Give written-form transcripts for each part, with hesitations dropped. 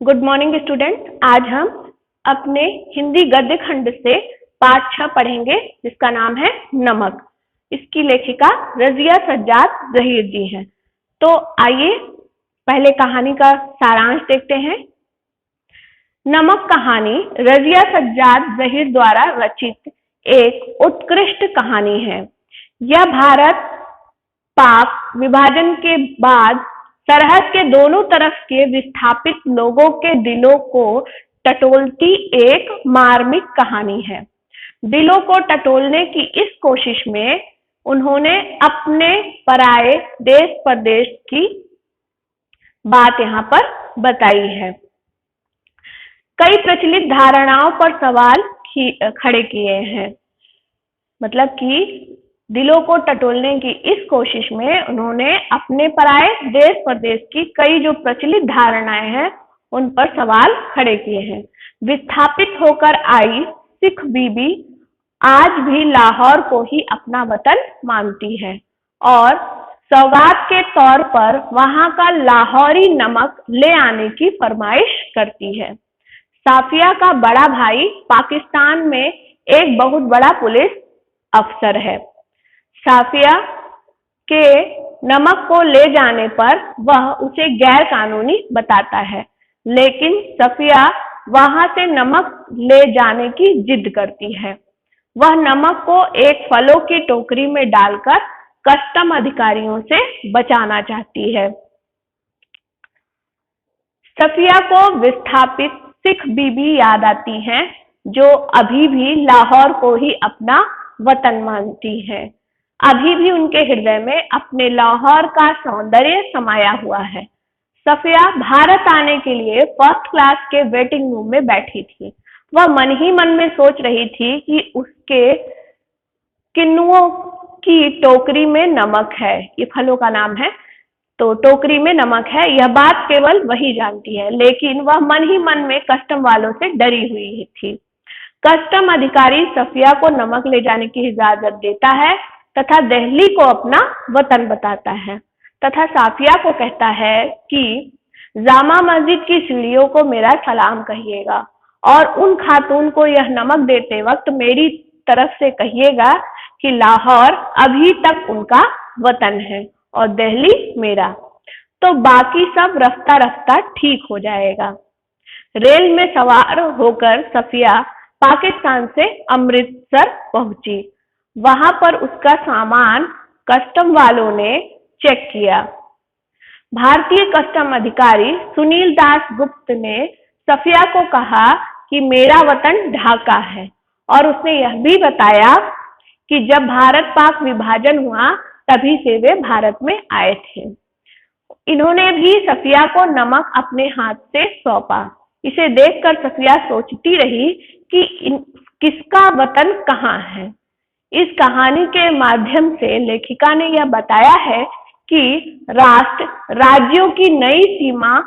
Good morning student. आज हम अपने हिंदी गद्य खंड से पाठ 6 पढ़ेंगे जिसका नाम है नमक। इसकी लेखिका रजिया सज्जाद जहीर जी हैं। तो आइए पहले कहानी का सारांश देखते हैं। नमक कहानी रजिया सज्जाद जहीर द्वारा रचित एक उत्कृष्ट कहानी है। यह भारत पाक विभाजन के बाद सरहद के दोनों तरफ के विस्थापित लोगों के दिलों को टटोलती एक मार्मिक कहानी है। दिलों को टटोलने की इस कोशिश में उन्होंने अपने पराये देश परदेश की बात यहाँ पर बताई है। कई प्रचलित धारणाओं पर सवाल खड़े किए हैं। मतलब कि दिलों को टटोलने की इस कोशिश में उन्होंने अपने पराये देश परदेश की कई जो प्रचलित धारणाएं हैं उन पर सवाल खड़े किए हैं। विस्थापित होकर आई सिख बीबी आज भी लाहौर को ही अपना वतन मानती है और सौगात के तौर पर वहां का लाहौरी नमक ले आने की फरमाइश करती है। साफिया का बड़ा भाई पाकिस्तान में एक बहुत बड़ा पुलिस अफसर है। साफिया के नमक को ले जाने पर वह उसे गैर कानूनी बताता है, लेकिन साफिया वहां से नमक ले जाने की जिद करती है। वह नमक को एक फलों की टोकरी में डालकर कस्टम अधिकारियों से बचाना चाहती है। साफिया को विस्थापित सिख बीबी याद आती हैं, जो अभी भी लाहौर को ही अपना वतन मानती है। अभी भी उनके हृदय में अपने लाहौर का सौंदर्य समाया हुआ है। साफिया भारत आने के लिए फर्स्ट क्लास के वेटिंग रूम में बैठी थी। वह मन ही मन में सोच रही थी कि उसके किन्नुओं की टोकरी में नमक है। ये फलों का नाम है, तो टोकरी में नमक है, यह बात केवल वही जानती है। लेकिन वह मन ही मन में कस्टम वालों से डरी हुई थी। कस्टम अधिकारी साफिया को नमक ले जाने की इजाजत देता है तथा दिल्ली को अपना वतन बताता है तथा साफिया को कहता है कि जामा मस्जिद की सीढ़ियों को मेरा सलाम कहिएगा और उन खातून को यह नमक देते वक्त मेरी तरफ से कहिएगा कि लाहौर अभी तक उनका वतन है और दिल्ली मेरा। तो बाकी सब रफ्ता रफ्ता ठीक हो जाएगा। रेल में सवार होकर साफिया पाकिस्तान से अमृतसर पहुंची। वहां पर उसका सामान कस्टम वालों ने चेक किया। भारतीय कस्टम अधिकारी सुनील दास गुप्त ने साफिया को कहा कि मेरा वतन ढाका है और उसने यह भी बताया कि जब भारत पाक विभाजन हुआ तभी से वे भारत में आए थे। इन्होंने भी साफिया को नमक अपने हाथ से सौंपा। इसे देखकर साफिया सोचती रही कि किसका वतन कहाँ है। इस कहानी के माध्यम से लेखिका ने यह बताया है कि राष्ट्र राज्यों की नई सीमा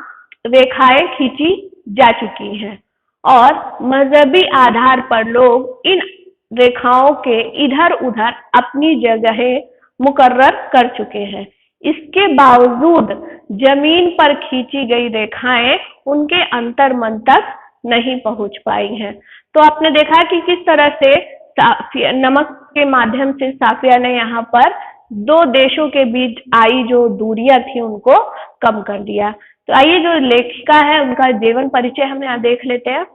रेखाएं खींची जा चुकी हैं और मजहबी आधार पर लोग इन रेखाओं के इधर उधर अपनी जगहें मुकर्रर कर चुके हैं। इसके बावजूद जमीन पर खींची गई रेखाएं उनके अंतर्मन तक नहीं पहुंच पाई हैं। तो आपने देखा कि किस तरह से नमक के माध्यम से साफिया ने यहाँ पर दो देशों के बीच आई जो दूरियां थी उनको कम कर दिया। तो आइए जो लेखिका है उनका जीवन परिचय हम यहाँ देख लेते हैं।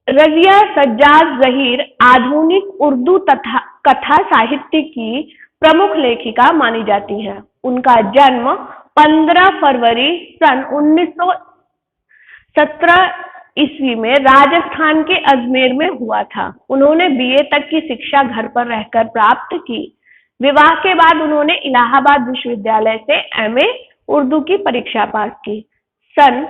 रजिया सज्जाद जहीर आधुनिक उर्दू तथा कथा साहित्य की प्रमुख लेखिका मानी जाती है। उनका जन्म 15 फरवरी सन 1917 ईस्वी में राजस्थान के अजमेर में हुआ था। उन्होंने बीए तक की शिक्षा घर पर रहकर प्राप्त की। विवाह के बाद उन्होंने इलाहाबाद विश्वविद्यालय से एमए उर्दू की परीक्षा पास की। सन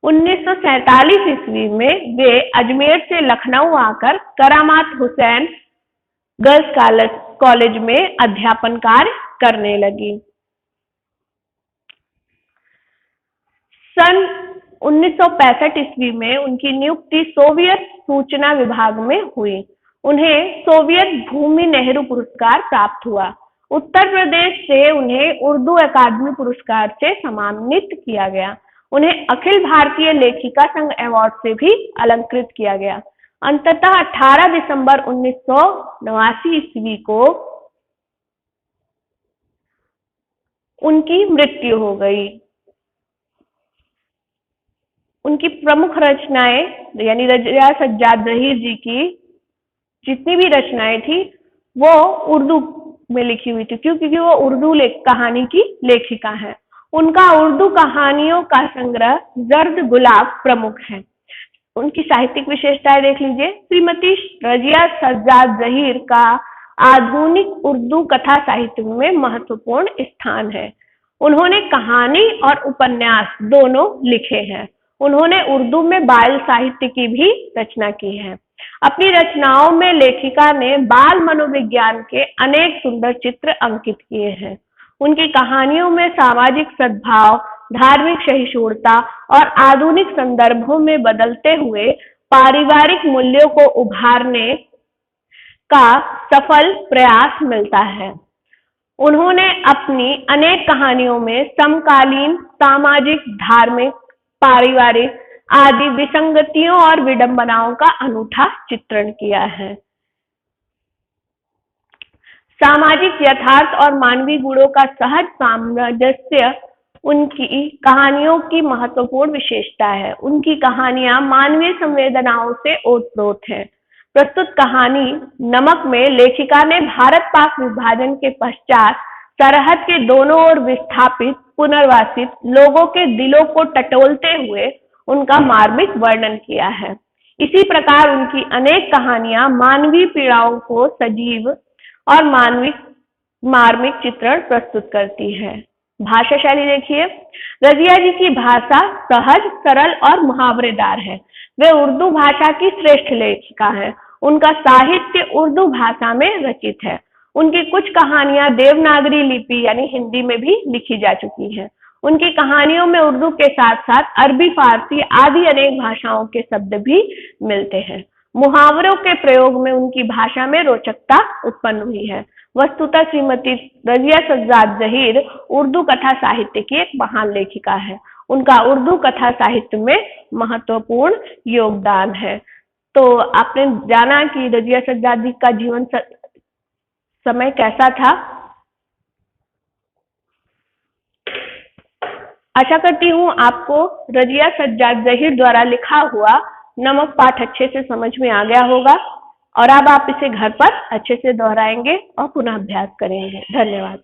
1947 ईस्वी में वे अजमेर से लखनऊ आकर करामात हुसैन गर्ल्स कॉलेज में अध्यापन कार्य करने लगी। सन 1965 ईस्वी में उनकी नियुक्ति सोवियत सूचना विभाग में हुई। उन्हें सोवियत भूमि नेहरू पुरस्कार प्राप्त हुआ उत्तर प्रदेश से उन्हें उर्दू अकादमी पुरस्कार से सम्मानित किया गया। उन्हें अखिल भारतीय लेखिका संघ अवार्ड से भी अलंकृत किया गया। अंततः 18 दिसंबर 1989 ईस्वी को उनकी मृत्यु हो गई। उनकी प्रमुख रचनाएं यानी रजिया सज्जाद जहीर जी की जितनी भी रचनाएं थी वो उर्दू में लिखी हुई थी, क्योंकि वो उर्दू कहानी की लेखिका है। उनका उर्दू कहानियों का संग्रह जर्द गुलाब प्रमुख है। उनकी साहित्यिक विशेषताएं देख लीजिए। श्रीमती रजिया सज्जाद जहीर का आधुनिक उर्दू कथा साहित्य में महत्वपूर्ण स्थान है। उन्होंने कहानी और उपन्यास दोनों लिखे हैं। उन्होंने उर्दू में बाल साहित्य की भी रचना की है। अपनी रचनाओं में लेखिका ने बाल मनोविज्ञान के अनेक सुंदर चित्र अंकित किए हैं। उनकी कहानियों में सामाजिक सद्भाव, धार्मिक सहिष्णुता और आधुनिक संदर्भों में बदलते हुए पारिवारिक मूल्यों को उभारने का सफल प्रयास मिलता है। उन्होंने अपनी अनेक कहानियों में समकालीन सामाजिक, धार्मिक, पारिवारिक आदि विसंगतियों और विडंबनाओं का अनूठा चित्रण किया है। सामाजिक यथार्थ और मानवीय गुणों का सहज सामंजस्य उनकी कहानियों की महत्वपूर्ण विशेषता है। उनकी कहानियां मानवीय संवेदनाओं से ओतप्रोत हैं। प्रस्तुत कहानी नमक में लेखिका ने भारत पाक विभाजन के पश्चात सरहद के दोनों ओर विस्थापित पुनर्वासित लोगों के दिलों को टटोलते हुए उनका मार्मिक वर्णन किया है। इसी प्रकार उनकी अनेक कहानियां मानवीय पीड़ाओं को सजीव और मार्मिक चित्रण प्रस्तुत करती है। भाषा शैली देखिए। रजिया जी की भाषा सहज, सरल और मुहावरेदार है। वे उर्दू भाषा की श्रेष्ठ लेखिका है। उनका साहित्य उर्दू भाषा में रचित है। उनकी कुछ कहानियां देवनागरी लिपि यानी हिंदी में भी लिखी जा चुकी हैं। उनकी कहानियों में उर्दू के साथ साथ अरबी, फारसी आदि अनेक भाषाओं के शब्द भी मिलते हैं। मुहावरों के प्रयोग में उनकी भाषा में रोचकता उत्पन्न हुई है। वस्तुतः श्रीमती रजिया सज्जाद जहीर उर्दू कथा साहित्य की एक महान लेखिका है। उनका उर्दू कथा साहित्य में महत्वपूर्ण योगदान है। तो आपने जाना कि रजिया सज्जाद जी का जीवन समय कैसा था। आशा करती हूँ आपको रजिया सज्जाद जहीर द्वारा लिखा हुआ नमक पाठ अच्छे से समझ में आ गया होगा और अब आप इसे घर पर अच्छे से दोहराएंगे और पुनः अभ्यास करेंगे। धन्यवाद।